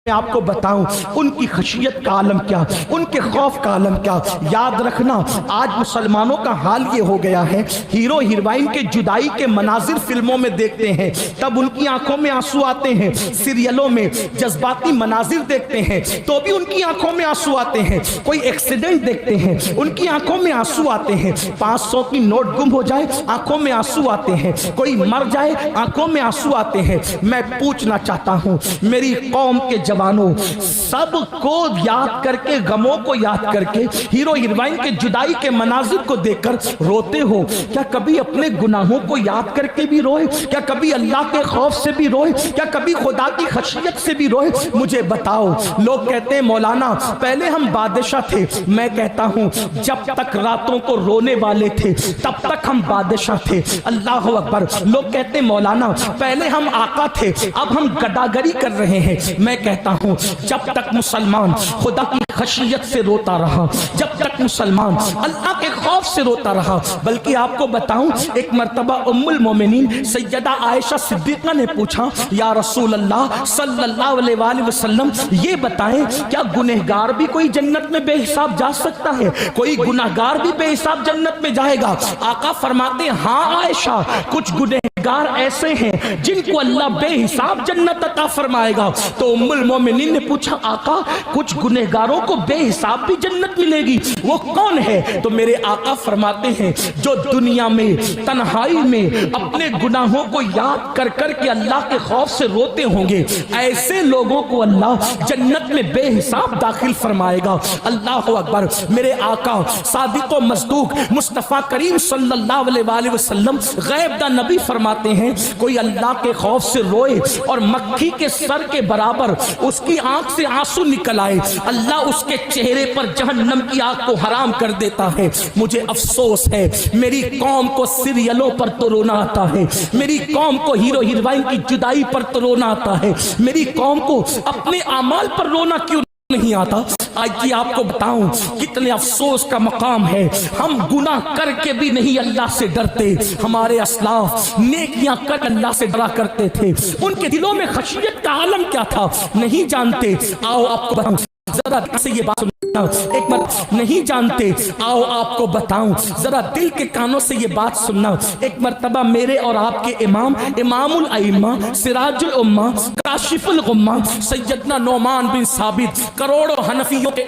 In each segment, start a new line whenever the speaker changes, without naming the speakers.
میں آپ کو بتاؤں ان کی خشیت کا عالم کیا، ان کے خوف کا عالم کیا۔ یاد رکھنا آج مسلمانوں کا حال یہ ہو گیا ہے، ہیرو ہیروئن کے جدائی کے مناظر فلموں میں دیکھتے ہیں تب ان کی آنکھوں میں آنسو آتے ہیں، سیریلوں میں جذباتی مناظر دیکھتے ہیں تو بھی ان کی آنکھوں میں آنسو آتے ہیں، کوئی ایکسیڈنٹ دیکھتے ہیں ان کی آنکھوں میں آنسو آتے ہیں، 500 کی نوٹ گم ہو جائے آنکھوں میں آنسو آتے ہیں، کوئی مر جائے آنکھوں میں آنسو آتے ہیں۔ میں پوچھنا چاہتا ہوں میری قوم کے جوانوں، سب کو یاد کر کے، غموں کو یاد کر کے، ہیرو ہیروئن کے جدائی کے مناظر کو دیکھ کر روتے ہو؟ کیا کبھی اپنے گناہوں کو یاد کر کے بھی روئے؟ کیا کبھی اللہ کے خوف سے بھی روئے؟ کیا کبھی خدا کی خشیت سے بھی روئے؟ مجھے بتاؤ۔ لوگ کہتے ہیں مولانا پہلے ہم بادشاہ تھے، میں کہتا ہوں جب تک راتوں کو رونے والے تھے تب تک ہم بادشاہ تھے۔ اللہ اکبر۔ لوگ کہتے ہیں مولانا پہلے ہم آقا تھے اب ہم گداگری کر رہے ہیں، میں کہتا ہوں جب تک مسلمان خدا کی خشیت سے روتا رہا، جب تک مسلمان اللہ کے خوف سے روتا رہا۔ بلکہ آپ کو بتاؤں ایک مرتبہ ام المومنین سیدہ عائشہ صدیقہ نے پوچھا یا رسول اللہ صلی اللہ علیہ وآلہ وسلم یہ بتائیں کیا گنہگار بھی کوئی جنت میں بے حساب جا سکتا ہے؟ کوئی گنہگار بھی بے حساب جنت میں جائے گا؟ آقا فرماتے ہیں ہاں عائشہ، کچھ گنہگار ایسے ہیں جن کو اللہ بے حساب جنت عطا فرمائے گا۔ تو ام المومنین نے پوچھا آقا کچھ گنہگاروں کو بے حساب بھی جنت ملے گی، وہ کون ہے؟ تو میرے آقا فرماتے ہیں جو دنیا میں تنہائی میں اپنے گناہوں کو یاد کر کر کے اللہ کے خوف سے روتے ہوں گے، ایسے لوگوں کو اللہ جنت میں بے حساب داخل فرمائے گا۔ اللہ اکبر۔ میرے آقا صادق و مصدوق مصطفیٰ کریم صلی اللہ علیہ وآلہ وسلم غیب دا نبی فرماتے ہیں کوئی اللہ کے خوف سے روئے اور مکھی کے سر کے برابر اس کی آنکھ سے آنسو نکل آئے، اللہ اس کے چہرے پر جہنم کی آگ کو حرام کر دیتا ہے۔ مجھے افسوس ہے میری قوم کو سیریلوں پر تو رونا آتا ہے، میری قوم کو ہیرو ہیروئن کی جدائی پر تو رونا آتا ہے، میری قوم کو اپنے اعمال پر رونا کیوں نہیں آتا؟ آج کی آپ کو بتاؤں کتنے افسوس کا مقام ہے، ہم گناہ کر کے بھی نہیں اللہ سے ڈرتے۔ ہمارے اسلاف نیکیاں کر اللہ سے ڈرا کرتے تھے، ان کے دلوں میں خشیت کا عالم کیا تھا نہیں جانتے۔ آؤ آپ کو بتاؤں ذرا سے یہ بات ایک مرتبہ نہیں جانتے، آؤ آپ کو بتاؤں ذرا دل کے کانوں سے یہ بات سننا۔ ایک مرتبہ میرے اور آپ کے امام، امام الائمہ، سراج الامہ، کاشف الغمہ، سیدنا نعمان بن ثابت، کروڑوں حنفیوں کے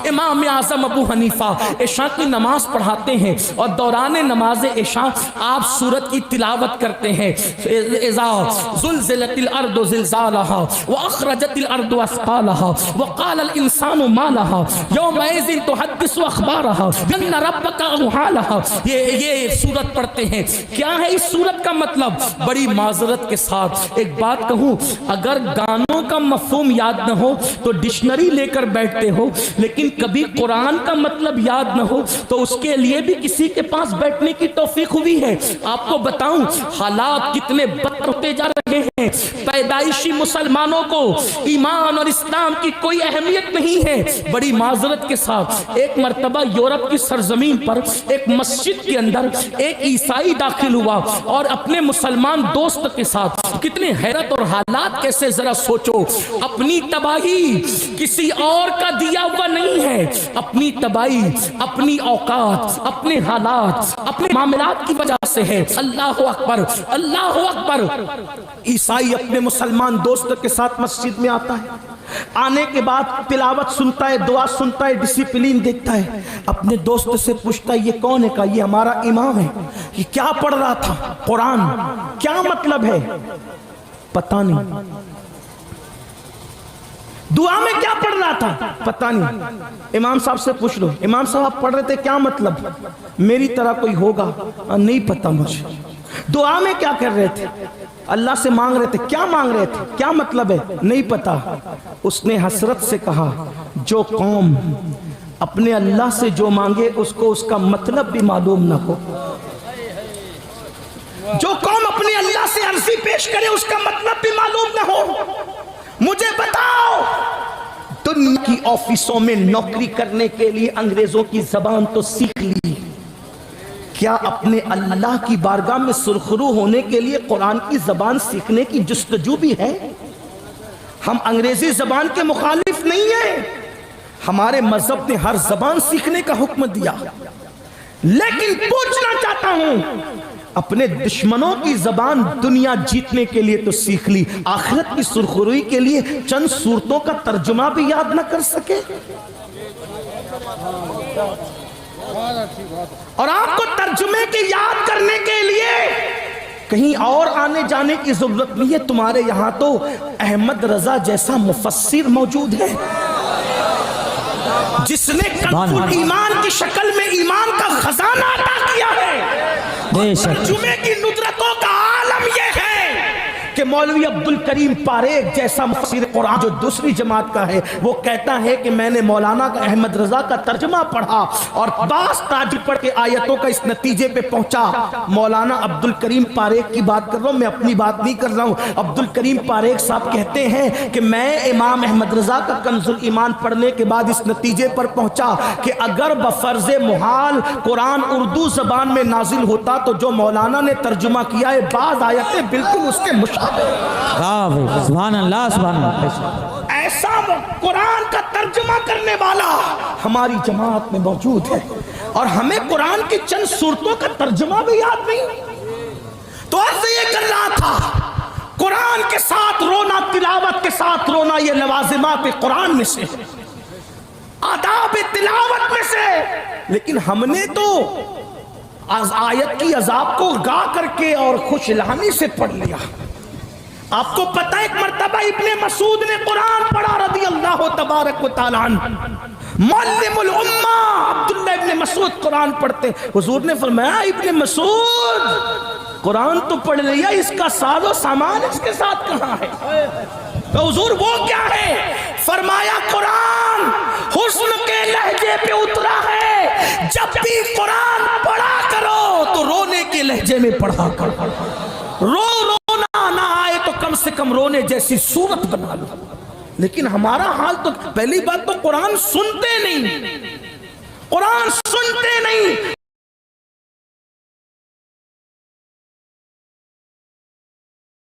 امام اعظم ابو حنیفہ عشاء کی نماز پڑھاتے ہیں اور دوران نماز عشاء آپ سورت کی تلاوت کرتے ہیں اذا زلزلت الارض زلزالہا واخرجت الارض اثقالہا وقال الانسان ما لہا یومئذ تحدث اخبارہا ان ربک اوحی لہا۔ یہ سورت پڑھتے ہیں۔ کیا ہے اس سورت کا مطلب؟ بڑی معذرت کے ساتھ ایک بات کہوں، اگر گانوں کا مفہوم یاد نہ ہو تو ڈکشنری لے کر بیٹھتے ہو، لیکن کبھی قرآن کا مطلب یاد نہ ہو تو اس کے لیے بھی کسی کے پاس بیٹھنے کی توفیق ہوئی ہے۔ آپ کو بتاؤں حالات کتنے بدتر ہوتے جا رہے ہیں، پیدائشی مسلمانوں کو ایمان اور اسلام کی کوئی اہمیت نہیں ہے۔ بڑی معذرت کے ساتھ ایک مرتبہ یورپ کی سرزمین پر ایک مسجد کے اندر ایک عیسائی داخل ہوا اور اپنے مسلمان دوست کے ساتھ، کتنے حیرت اور حالات کیسے ذرا سوچو، اپنی تباہی کسی اور کا دیا ہوا نہیں ہے، اپنی تباہی اپنی اوقات، اپنے حالات، اپنے معاملات کی وجہ سے ہے۔ اللہ اکبر، اللہ اکبر۔ عیسائی اپنے مسلمان دوست کے ساتھ مسجد میں آتا ہے، آنے کے بعد تلاوت سنتا ہے، دعا سنتا ہے، ڈسپلین دیکھتا ہے، اپنے دوست سے پوچھتا ہے یہ کون ہے؟ کہا یہ ہمارا امام ہے۔ یہ کیا پڑھ رہا تھا؟ قرآن۔ کیا مطلب ہے؟ پتہ نہیں۔ دعا میں کیا پڑھ رہا تھا؟ پتہ نہیں۔ امام صاحب سے پوچھ لو، امام صاحب پڑھ رہے تھے کیا مطلب؟ میری طرح کوئی ہوگا؟ نہیں پتہ مجھے۔ دعا میں کیا کر رہے تھے؟ اللہ سے مانگ رہے تھے، کیا مانگ رہے تھے؟ کیا مطلب ہے؟ نہیں پتہ۔ اس نے حسرت سے کہا جو قوم اپنے اللہ سے جو مانگے اس کو اس کا مطلب بھی معلوم نہ ہو، جو قوم اپنے اللہ سے عرضی پیش کرے اس کا مطلب بھی معلوم نہ ہو۔ مجھے بتاؤ دنیا کی آفیسوں میں نوکری کرنے کے لیے انگریزوں کی زبان تو سیکھ لی، کیا اپنے اللہ کی بارگاہ میں سرخرو ہونے کے لیے قرآن کی زبان سیکھنے کی جستجو بھی ہے؟ ہم انگریزی زبان کے مخالف نہیں ہیں، ہمارے مذہب نے ہر زبان سیکھنے کا حکم دیا، لیکن پوچھنا چاہتا ہوں اپنے دشمنوں کی زبان دنیا جیتنے کے لیے تو سیکھ لی، آخرت کی سرخروئی کے لیے چند صورتوں کا ترجمہ بھی یاد نہ کر سکے؟ اور آپ کو ترجمے کے یاد کرنے کے لیے کہیں اور آنے جانے کی ضرورت نہیں ہے، تمہارے یہاں تو احمد رضا جیسا مفسر موجود ہے جس نے کنز ایمان کی شکل میں ایمان کا خزانہ عطا کیا ہے۔ ترجمے کی ندرتوں کا عالم یہ ہے کہ مولوی عبدالکریم پاریک جیسا مفسر قرآن جو دوسری جماعت کا ہے، وہ کہتا ہے کہ میں نے مولانا کا احمد رضا کا ترجمہ پڑھا اور باس تاجر پڑھ کے آیتوں کا اس نتیجے پہ پہنچا۔ مولانا عبدالکریم پاریک کی بات کر رہا ہوں، میں اپنی بات نہیں کر رہا ہوں۔ عبدالکریم پاریک صاحب کہتے ہیں کہ میں امام احمد رضا کا کنز ایمان پڑھنے کے بعد اس نتیجے پر پہنچا کہ اگر بفرض محال قرآن اردو زبان میں نازل ہوتا تو جو مولانا نے ترجمہ کیا ہے بعض آیتیں بالکل اس کے مشابہ۔
سبحان اللہ سبحان اللہ۔
ایسا قرآن کا ترجمہ کرنے والا ہماری جماعت میں موجود ہے، اور ہمیں قرآن کی چند صورتوں کا ترجمہ بھی یاد نہیں۔ تو عرض یہ کر رہا تھا قرآن کے ساتھ رونا، تلاوت کے ساتھ رونا یہ لوازمات قرآن میں سے، آداب تلاوت میں سے، لیکن ہم نے تو آیت کی عذاب کو گا کر کے اور خوش لہانی سے پڑھ لیا۔ آپ کو پتہ ایک مرتبہ ابن مسعود نے قرآن پڑھا رضی اللہ تبارک و تعالیٰ عنہ، معلم الامہ عبداللہ ابن مسعود قرآن پڑھتے، حضور نے فرمایا ابن مسعود قرآن تو پڑھ لیا، اس کا ساز و سامان اس کے ساتھ کہاں ہے؟ تو حضور وہ کیا ہے؟ فرمایا قرآن حسن کے لہجے پہ اترا ہے، جب بھی قرآن پڑھا کرو تو رونے کے لہجے میں پڑھا کرو، رونا نہ آئے تو کم سے کم رونے جیسی صورت بنا لو۔ لیکن ہمارا حال تو پہلی بات تو قرآن سنتے نہیں، قرآن سنتے نہیں،